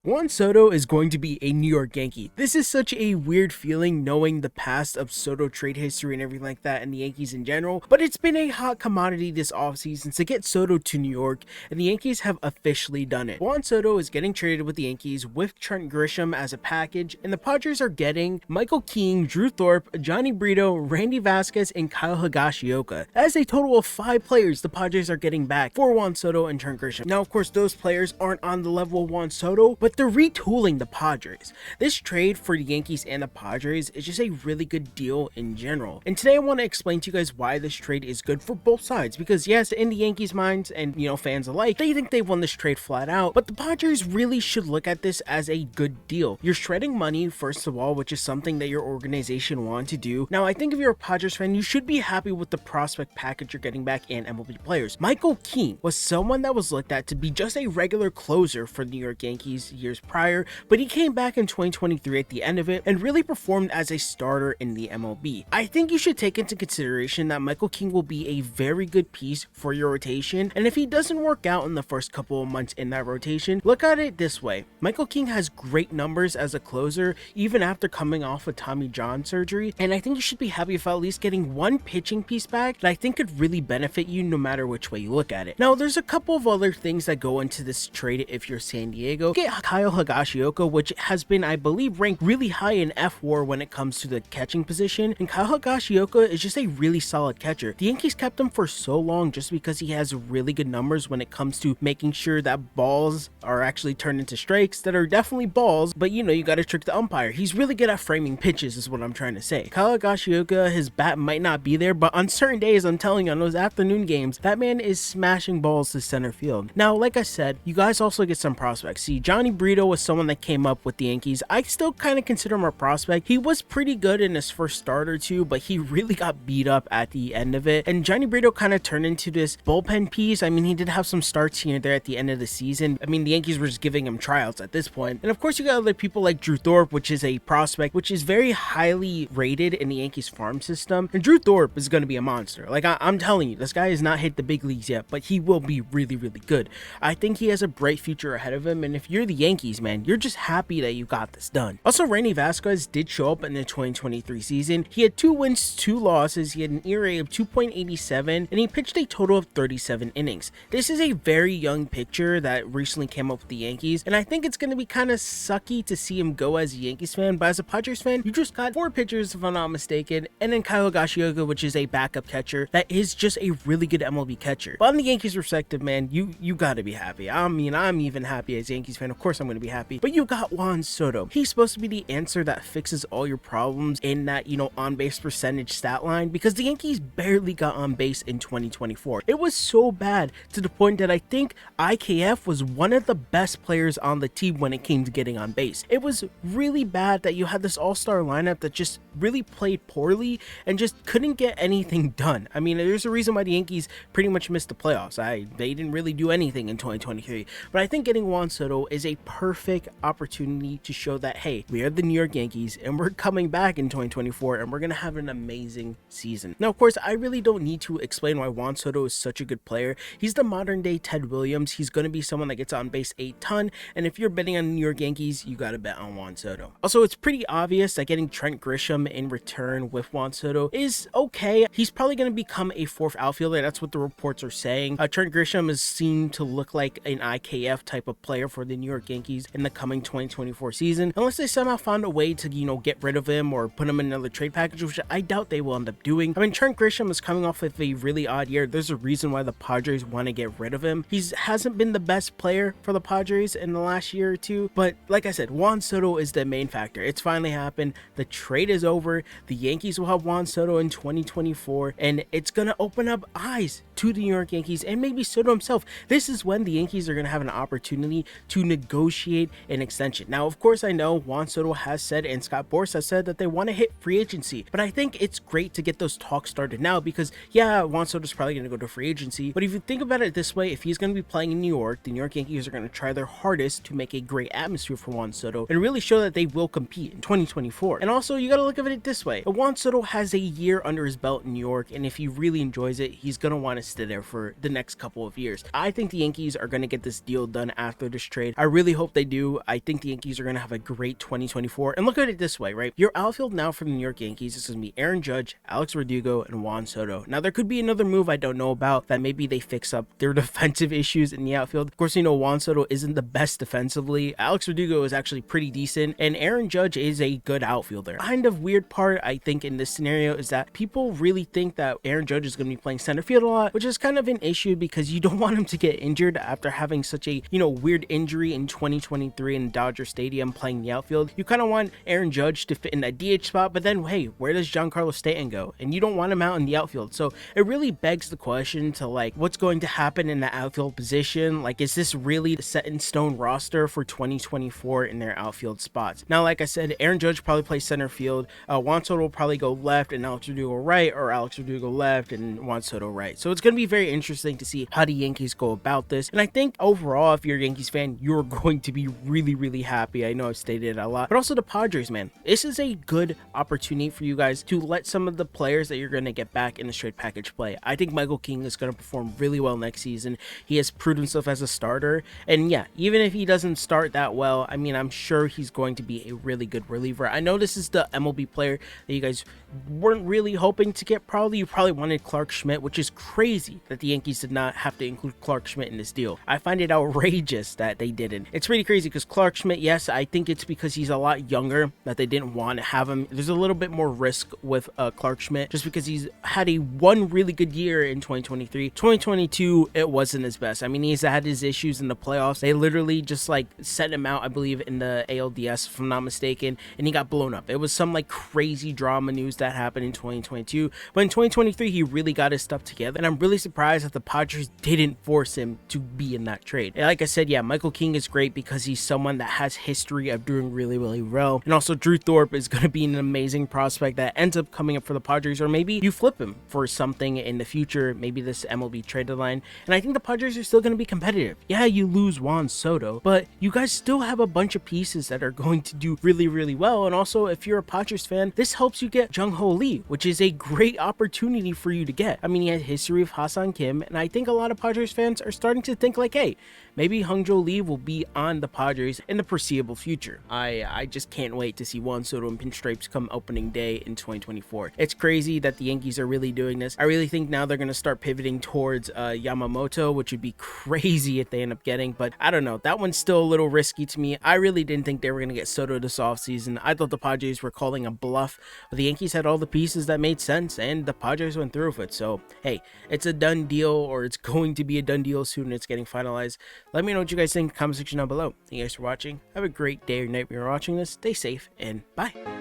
Juan Soto is going to be a New York Yankee. This is such a weird feeling knowing the past of Soto trade history and everything like that and the Yankees in general, but it's been a hot commodity this offseason to get Soto to New York, and the Yankees have officially done it. Juan Soto is getting traded with the Yankees with Trent Grisham as a package, and the Padres are getting Michael King, Drew Thorpe, Jhony Brito, Randy Vásquez, and Kyle Higashioka. As a total of 5 players the Padres are getting back for Juan Soto and Trent Grisham. Now, of course, those players aren't on the level of Juan Soto, but they're retooling the Padres. This trade for the Yankees and the Padres is just a really good deal in general. And today I want to explain to you guys why this trade is good for both sides, because yes, in the Yankees' minds and fans alike, they think they've won this trade flat out, but the Padres really should look at this as a good deal. You're shredding money, first of all, which is something that your organization wanted to do. Now, I think if you're a Padres fan, you should be happy with the prospect package you're getting back and MLB players. Michael King was someone that was looked at to be just a regular closer for the New York Yankees years prior, but he came back in 2023 at the end of it and really performed as a starter in the MLB. I think you should take into consideration that Michael King will be a very good piece for your rotation, and if he doesn't work out in the first couple of months in that rotation, look at it this way. Michael King has great numbers as a closer even after coming off of Tommy John surgery, and I think you should be happy about at least getting one pitching piece back that I think could really benefit you no matter which way you look at it. Now, there's a couple of other things that go into this trade if you're San Diego. Get Kyle Higashioka, which has been, I believe, ranked really high in F-WAR when it comes to the catching position, and Kyle Higashioka is just a really solid catcher. The Yankees kept him for so long just because he has really good numbers when it comes to making sure that balls are actually turned into strikes that are definitely balls, but you gotta trick the umpire. He's really good at framing pitches is what I'm trying to say. Kyle Higashioka, his bat might not be there, but on certain days, I'm telling you, on those afternoon games, that man is smashing balls to center field. Now, like I said, you guys also get some prospects. See, Jhony Brito was someone that came up with the Yankees. I still kind of consider him a prospect. He was pretty good in his first start or two, but he really got beat up at the end of it. And Jhony Brito kind of turned into this bullpen piece. I mean, he did have some starts here and there at the end of the season. I mean, the Yankees were just giving him tryouts at this point. And of course, you got other people like Drew Thorpe, which is a prospect, which is very highly rated in the Yankees farm system. And Drew Thorpe is going to be a monster. Like, I'm telling you, this guy has not hit the big leagues yet, but he will be really, really good. I think he has a bright future ahead of him. And if you're the Yankees, man, you're just happy that you got this done. Also, Randy Vásquez did show up in the 2023 season. He had 2 wins, 2 losses. He had an ERA of 2.87, and he pitched a total of 37 innings. This is a very young pitcher that recently came up with the Yankees, and I think it's going to be kind of sucky to see him go as a Yankees fan, but as a Padres fan, you just got 4 pitchers, if I'm not mistaken, and then Kyle Higashioka, which is a backup catcher that is just a really good MLB catcher. But on the Yankees' perspective, man, you got to be happy. I mean, I'm even happy as a Yankees fan. Of course, I'm going to be happy. But you got Juan Soto. He's supposed to be the answer that fixes all your problems in that, on-base percentage stat line, because the Yankees barely got on base in 2024. It was so bad to the point that I think IKF was one of the best players on the team when it came to getting on base. It was really bad that you had this all-star lineup that just really played poorly and just couldn't get anything done. I mean, there's a reason why the Yankees pretty much missed the playoffs. They didn't really do anything in 2023, but I think getting Juan Soto is a perfect opportunity to show that, hey, we are the New York Yankees and we're coming back in 2024 and we're gonna have an amazing season. Now, of course, I really don't need to explain why Juan Soto is such a good player. He's the modern day Ted Williams. He's gonna be someone that gets on base a ton, and if you're betting on the New York Yankees, you gotta bet on Juan Soto. Also, it's pretty obvious that getting Trent Grisham in return with Juan Soto is okay. He's probably gonna become a 4th outfielder. That's what the reports are saying. Trent Grisham is seen to look like an IKF type of player for the New York Yankees in the coming 2024 season, unless they somehow found a way to, get rid of him or put him in another trade package, which I doubt they will end up doing. I mean, Trent Grisham is coming off of a really odd year. There's a reason why the Padres want to get rid of him. He hasn't been the best player for the Padres in the last year or two, but like I said, Juan Soto is the main factor. It's finally happened. The trade is over. The Yankees will have Juan Soto in 2024, and it's going to open up eyes to the New York Yankees and maybe Soto himself. This is when the Yankees are going to have an opportunity to negotiate an extension. Now, of course, I know Juan Soto has said, and Scott Boras has said, that they want to hit free agency, but I think it's great to get those talks started now because, yeah, Juan Soto's probably going to go to free agency, but if you think about it this way, if he's going to be playing in New York, the New York Yankees are going to try their hardest to make a great atmosphere for Juan Soto and really show that they will compete in 2024. And also, you got to look at it this way. Juan Soto has a year under his belt in New York, and if he really enjoys it, he's going to want to invested there for the next couple of years. I think the Yankees are going to get this deal done after this trade. I really hope they do. I think the Yankees are going to have a great 2024. And look at it this way, right? Your outfield now for the New York Yankees is going to be Aaron Judge, Alex Verdugo, and Juan Soto. Now, there could be another move I don't know about that maybe they fix up their defensive issues in the outfield. Of course, you know, Juan Soto isn't the best defensively. Alex Verdugo is actually pretty decent, and Aaron Judge is a good outfielder. Kind of weird part, I think, in this scenario is that people really think that Aaron Judge is going to be playing center field a lot, which is kind of an issue because you don't want him to get injured after having such a, you know, weird injury in 2023 in Dodger Stadium playing the outfield. You kind of want Aaron Judge to fit in that DH spot, but then, hey, where does Giancarlo Stanton go? And you don't want him out in the outfield. So it really begs the question to, like, what's going to happen in the outfield position? Like, is this really the set in stone roster for 2024 in their outfield spots? Now, like I said, Aaron Judge probably plays center field. Juan Soto will probably go left and Alex Verdugo right, or Alex Verdugo left and Juan Soto right. So it's going to be very interesting to see how the Yankees go about this. And I think overall, if you're a Yankees fan, you're going to be really, really happy. I know I've stated it a lot, but also the Padres, man. This is a good opportunity for you guys to let some of the players that you're going to get back in the straight package play. I think Michael King is going to perform really well next season. He has proven himself as a starter. And yeah, even if he doesn't start that well, I mean, I'm sure he's going to be a really good reliever. I know this is the MLB player that you guys weren't really hoping to get. You probably wanted Clark Schmidt, which is crazy that the Yankees did not have to include Clark Schmidt in this deal. I find it outrageous that they didn't. It's pretty crazy because Clark Schmidt, yes, I think it's because he's a lot younger that they didn't want to have him. There's a little bit more risk with Clark Schmidt just because he's had one really good year in 2023. 2022, it wasn't his best. I mean, he's had his issues in the playoffs. They literally just like sent him out, I believe, in the ALDS, if I'm not mistaken, and he got blown up. It was some like crazy drama news that happened in 2022, but in 2023, he really got his stuff together, and I'm really surprised that the Padres didn't force him to be in that trade. And like I said, yeah, Michael King is great because he's someone that has history of doing really, really well, and also Drew Thorpe is going to be an amazing prospect that ends up coming up for the Padres, or maybe you flip him for something in the future, maybe this MLB trade deadline, and I think the Padres are still going to be competitive. Yeah, you lose Juan Soto, but you guys still have a bunch of pieces that are going to do really, really well, and also if you're a Padres fan, this helps you get Jung-Ho Lee, which is a great opportunity for you to get. I mean, he had history of Ha-Seong Kim, and I think a lot of Padres fans are starting to think like, hey, maybe Jung-Ho Lee will be on the Padres in the foreseeable future. I just can't wait to see Juan Soto in pinstripes come opening day in 2024. It's crazy that the Yankees are really doing this. I really think now they're going to start pivoting towards Yamamoto, which would be crazy if they end up getting, but I don't know. That one's still a little risky to me. I really didn't think they were going to get Soto this offseason. I thought the Padres were calling a bluff, but the Yankees had all the pieces that made sense, and the Padres went through with it. So, hey, it's a done deal, or it's going to be a done deal soon. It's getting finalized. Let me know what you guys think in the comment section down below. Thank you guys for watching. Have a great day or night when you're watching this. Stay safe, and bye.